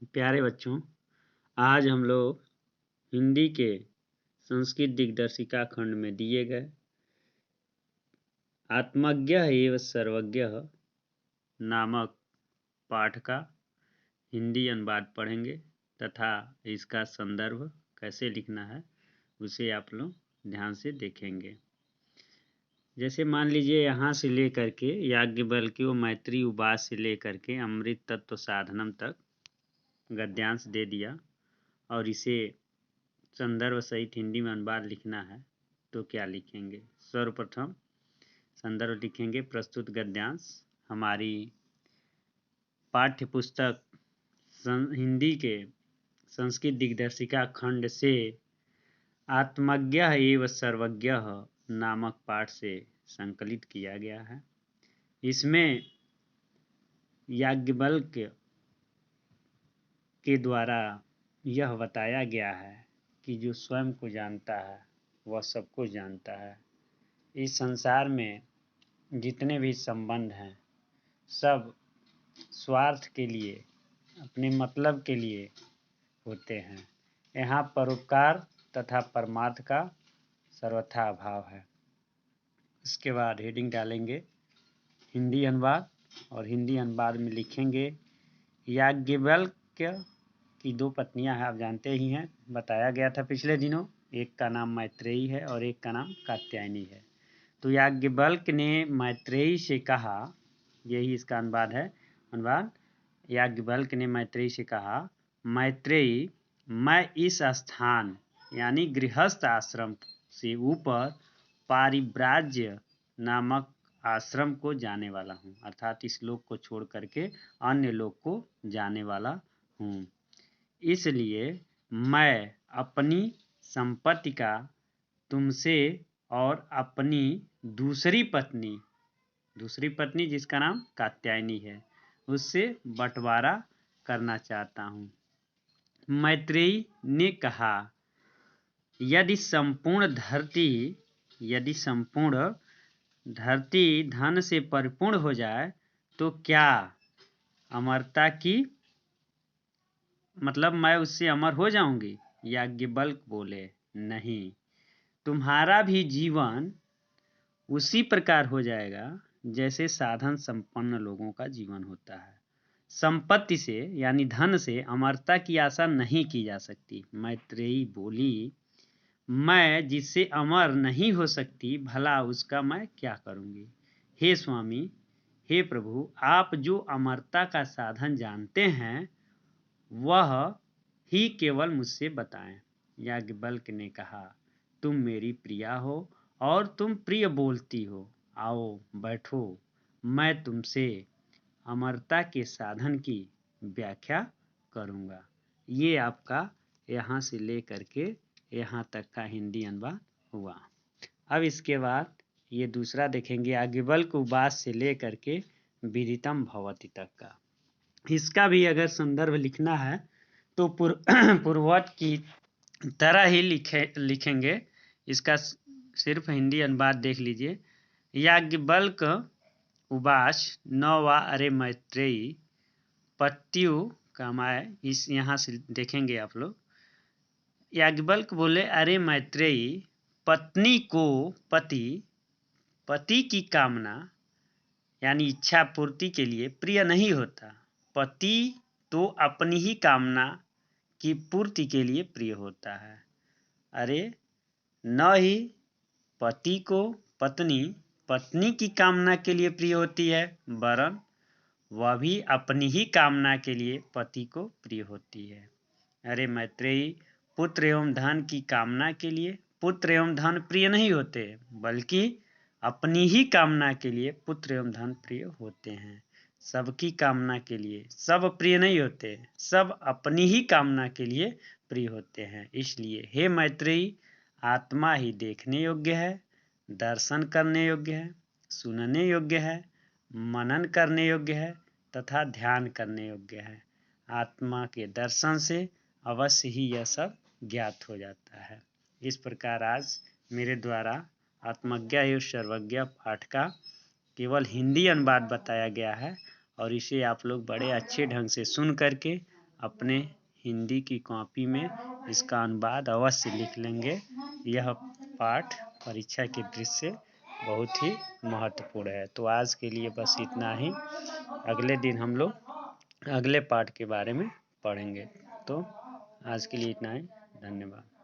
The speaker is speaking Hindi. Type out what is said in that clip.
प्यारे बच्चों, आज हम लोग हिंदी के संस्कृत दिग्दर्शिका खंड में दिए गए आत्मज्ञः एव सर्वज्ञः नामक पाठ का हिंदी अनुवाद पढ़ेंगे तथा इसका संदर्भ कैसे लिखना है उसे आप लोग ध्यान से देखेंगे। जैसे मान लीजिए यहाँ से लेकर के याज्ञवल्क्य व मैत्री उवाच से लेकर के अमृत तत्व साधनम तक गद्यांश दे दिया और इसे संदर्भ सहित हिंदी में अनुवाद लिखना है तो क्या लिखेंगे। सर्वप्रथम संदर्भ लिखेंगे। प्रस्तुत गद्यांश हमारी पाठ्य पुस्तक हिंदी के संस्कृत दिग्दर्शिका खंड से आत्मज्ञः एव सर्वज्ञः नामक पाठ से संकलित किया गया है। इसमें याज्ञवल्क्य के द्वारा यह बताया गया है कि जो स्वयं को जानता है वह सबको जानता है। इस संसार में जितने भी संबंध हैं सब स्वार्थ के लिए, अपने मतलब के लिए होते हैं। यहाँ परोपकार तथा परमार्थ का सर्वथा अभाव है। इसके बाद हेडिंग डालेंगे हिंदी अनुवाद और हिंदी अनुवाद में लिखेंगे याज्ञवल्क्य की दो पत्नियां हैं, आप जानते ही हैं, बताया गया था पिछले दिनों। एक का नाम मैत्रेयी है और एक का नाम कात्यायनी है। तो याज्ञवल्क्य ने मैत्रेयी से कहा, यही इसका अनुवाद है। अनुवाद, याज्ञवल्क्य ने मैत्रेयी से कहा, मैत्रेयी, मैं इस स्थान यानी गृहस्थ आश्रम से ऊपर पारिव्राज्य नामक आश्रम को जाने वाला हूँ, अर्थात इस लोक को छोड़ करके अन्य लोक को जाने वाला हूँ। इसलिए मैं अपनी संपत्ति का तुमसे और अपनी दूसरी पत्नी जिसका नाम कात्यायनी है उससे बंटवारा करना चाहता हूँ। मैत्रेयी ने कहा, यदि संपूर्ण धरती धन से परिपूर्ण हो जाए तो क्या अमरता की मतलब मैं उससे अमर हो जाऊंगी? याज्ञवल्क्य बोले, नहीं, तुम्हारा भी जीवन उसी प्रकार हो जाएगा जैसे साधन संपन्न लोगों का जीवन होता है। संपत्ति से यानी धन से अमरता की आशा नहीं की जा सकती। मैत्रेयी बोली, मैं जिससे अमर नहीं हो सकती भला उसका मैं क्या करूंगी? हे स्वामी, हे प्रभु, आप जो अमरता का साधन जानते हैं वह ही केवल मुझसे बताएं। याज्ञवल्क्य ने कहा, तुम मेरी प्रिया हो और तुम प्रिय बोलती हो। आओ बैठो, मैं तुमसे अमरता के साधन की व्याख्या करूंगा। ये आपका यहाँ से ले करके यहाँ तक का हिंदी अनुवाद हुआ। अब इसके बाद ये दूसरा देखेंगे, याज्ञवल्क्य उवाच से ले करके विदितम भवति तक का। इसका भी अगर संदर्भ लिखना है तो पूर्ववत की तरह ही लिखेंगे। इसका सिर्फ हिंदी अनुवाद देख लीजिए। याज्ञवल्क्य उवाच न वा अरे मैत्रेयी पत्यु कामाय, इस यहाँ से देखेंगे आप लोग। याज्ञवल्क्य बोले, अरे मैत्रेयी, पत्नी को पति की कामना यानी इच्छा पूर्ति के लिए प्रिय नहीं होता। पति तो अपनी ही कामना की पूर्ति के लिए प्रिय होता है। अरे, न ही पति को पत्नी की कामना के लिए प्रिय होती है, वरन वह भी अपनी ही कामना के लिए पति को प्रिय होती है। अरे मैत्रेयी, पुत्र एवं धन की कामना के लिए पुत्र एवं धन प्रिय नहीं होते, बल्कि अपनी ही कामना के लिए पुत्र एवं धन प्रिय होते हैं। सबकी कामना के लिए सब प्रिय नहीं होते, सब अपनी ही कामना के लिए प्रिय होते हैं। इसलिए हे मैत्रेयी, आत्मा ही देखने योग्य है, दर्शन करने योग्य है, सुनने योग्य है, मनन करने योग्य है तथा ध्यान करने योग्य है। आत्मा के दर्शन से अवश्य ही यह सब ज्ञात हो जाता है। इस प्रकार आज मेरे द्वारा आत्मज्ञा एवं सर्वज्ञ पाठ का केवल हिंदी अनुवाद बताया गया है और इसे आप लोग बड़े अच्छे ढंग से सुन करके अपने हिंदी की कॉपी में इसका अनुवाद अवश्य लिख लेंगे। यह पाठ परीक्षा की दृष्टि से बहुत ही महत्वपूर्ण है। तो आज के लिए बस इतना ही। अगले दिन हम लोग अगले पाठ के बारे में पढ़ेंगे। तो आज के लिए इतना ही। धन्यवाद।